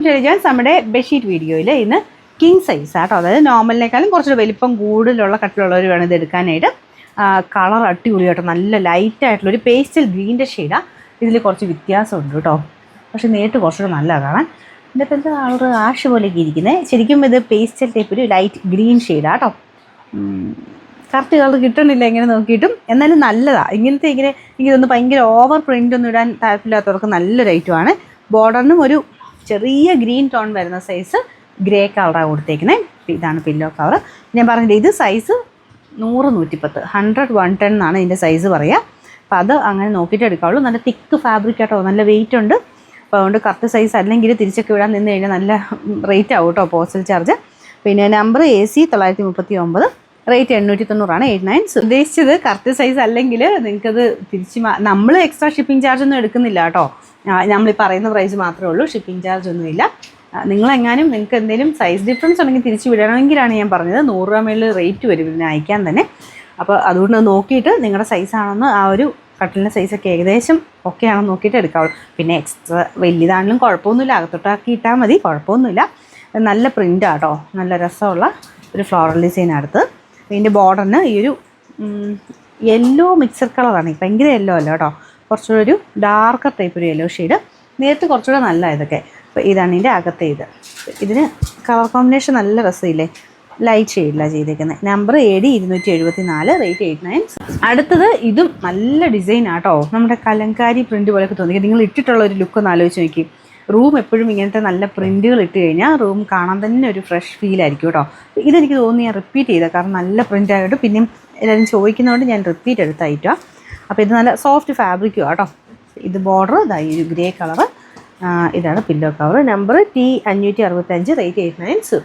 Intelligence നമ്മുടെ bedsheet വീഡിയോയിൽ ഇന്ന് കിങ് സൈസ് ആട്ടോ, അതായത് നോർമലിനേക്കാളും കുറച്ചൊരു വലിപ്പം കൂടുതലുള്ള കട്ടിലുള്ളവർ വേണം ഇത് എടുക്കാനായിട്ട്. കളർ അടിപൊളിയാട്ടോ, നല്ല ലൈറ്റായിട്ടുള്ളൊരു പേസ്റ്റൽ ഗ്രീൻ്റെ ഷെയ്ഡാണ്. ഇതിൽ കുറച്ച് വ്യത്യാസമുണ്ട് കേട്ടോ, പക്ഷെ നേരിട്ട് കുറച്ചുകൂടെ നല്ല കാണാൻ. ഇതിൻ്റെ കളർ ആഷ് പോലെയൊക്കെ ഇരിക്കുന്നത്, ശരിക്കും ഇത് പേസ്റ്റൽ ടൈപ്പ് ഒരു ലൈറ്റ് ഗ്രീൻ ഷെയ്ഡാട്ടോ. കറക്റ്റ് കളർ കിട്ടണില്ല ഇങ്ങനെ നോക്കിയിട്ടും, എന്നാലും നല്ലതാണ്. ഇങ്ങനെ എനിക്കിതൊന്ന് ഭയങ്കര ഓവർ പ്രിൻ്റ് ഒന്നും ഇടാൻ താല്പര്യമില്ലാത്തവർക്ക് നല്ലൊരു ഐറ്റമാണ്. ബോർഡറിനും ഒരു ചെറിയ ഗ്രീൻ ടോൺ വരുന്ന സൈസ് ഗ്രേ കളറാണ് കൊടുത്തേക്കുന്നത്. ഇതാണ് പില്ലോ കവർ. ഞാൻ പറഞ്ഞില്ല, ഇത് സൈസ് 100, 110, 100, 110 എന്നാണ് ഇതിൻ്റെ സൈസ് പറയുക. അപ്പോൾ അത് അങ്ങനെ നോക്കിയിട്ട് എടുക്കാവുള്ളൂ. നല്ല തിക്ക് ഫാബ്രിക് ആട്ടോ, നല്ല വെയിറ്റ് ഉണ്ട്. അപ്പോൾ അതുകൊണ്ട് കറക്റ്റ് സൈസ് അല്ലെങ്കിൽ തിരിച്ചൊക്കെ വിടാൻ നിന്ന് കഴിഞ്ഞാൽ നല്ല റേറ്റ് ആവും കേട്ടോ, പോസ്റ്റൽ ചാർജ്. പിന്നെ നമ്പർ AC 939, റേറ്റ് 890, 89. ഉദ്ദേശിച്ചത് കറക്റ്റ് സൈസ് അല്ലെങ്കിൽ നിങ്ങൾക്കത് നമ്മൾ എക്സ്ട്രാ ഷിപ്പിംഗ് ചാർജ് ഒന്നും എടുക്കുന്നില്ല കേട്ടോ. നമ്മൾ ഈ പറയുന്ന പ്രൈസ് മാത്രമേ ഉള്ളൂ, ഷിപ്പിംഗ് ചാർജ് ഒന്നുമില്ല. നിങ്ങളെങ്ങാനും നിങ്ങൾക്ക് എന്തെങ്കിലും സൈസ് ഡിഫറൻസ് ഉണ്ടെങ്കിൽ തിരിച്ച് വിടണമെങ്കിലാണ് ഞാൻ പറഞ്ഞത് 100 രൂപ മേളിൽ റേറ്റ് വരും ഇതിനെ അയക്കാൻ തന്നെ. അപ്പോൾ അതുകൊണ്ട് നോക്കിയിട്ട് നിങ്ങളുടെ സൈസാണെന്ന്, ആ ഒരു കട്ടിലിൻ്റെ സൈസൊക്കെ ഏകദേശം ഓക്കെ ആണെന്ന് നോക്കിയിട്ട് എടുക്കാവുള്ളൂ. പിന്നെ എക്സ്ട്രാ വലിയതാണെങ്കിലും കുഴപ്പമൊന്നുമില്ല, അകത്തോട്ടാക്കി ഇട്ടാൽ മതി, കുഴപ്പമൊന്നുമില്ല. നല്ല പ്രിൻ്റാട്ടോ, നല്ല രസമുള്ള ഒരു ഫ്ലോറൽ ഡിസൈൻ അടുത്ത്. ഇതിൻ്റെ ബോർഡറിന് ഈ ഒരു യെല്ലോ മിക്സർ കളറാണ്, ഭയങ്കര യെല്ലോ അല്ല കേട്ടോ, കുറച്ചുകൂടെ ഒരു ഡാർക്കർ ടൈപ്പ് ഒരു യെല്ലോ ഷെയ്ഡ്. നേരത്തെ കുറച്ചുകൂടെ നല്ല ഇതൊക്കെ. അപ്പോൾ ഇതാണ് ഇതിൻ്റെ അകത്തെ ഇതിന് കളർ കോമ്പിനേഷൻ നല്ല രസമില്ലേ, ലൈറ്റ് ഷെയ്ഡിലാണ് ചെയ്തേക്കുന്നത്. Number AD 274, rate 89. അടുത്തത് ഇതും നല്ല ഡിസൈനാട്ടോ, നമ്മുടെ കലങ്കാരി പ്രിൻ്റ് പോലെയൊക്കെ തോന്നി. നിങ്ങൾ ഇട്ടിട്ടുള്ള ഒരു ലുക്ക് ഒന്ന് ആലോചിച്ച് നോക്കി. റൂം എപ്പോഴും ഇങ്ങനത്തെ നല്ല പ്രിൻറ്റുകൾ ഇട്ട് കഴിഞ്ഞാൽ റൂം കാണാൻ തന്നെ ഒരു ഫ്രഷ് ഫീലായിരിക്കും കേട്ടോ. ഇതെനിക്ക് തോന്നി ഞാൻ റിപ്പീറ്റ് ചെയ്തത്, കാരണം നല്ല പ്രിൻ്റ് ആയിട്ട് പിന്നെയും എല്ലാവരും ചോദിക്കുന്നതുകൊണ്ട് ഞാൻ റിപ്പീറ്റ് എടുത്തായിട്ടോ. അപ്പോൾ ഇത് നല്ല സോഫ്റ്റ് ഫാബ്രിക്കും കേട്ടോ. ഇത് ബോർഡർ ഇതായി ഒരു ഗ്രേ കളറ്. ഇതാണ് pillow cover. Number T 565, rate 89.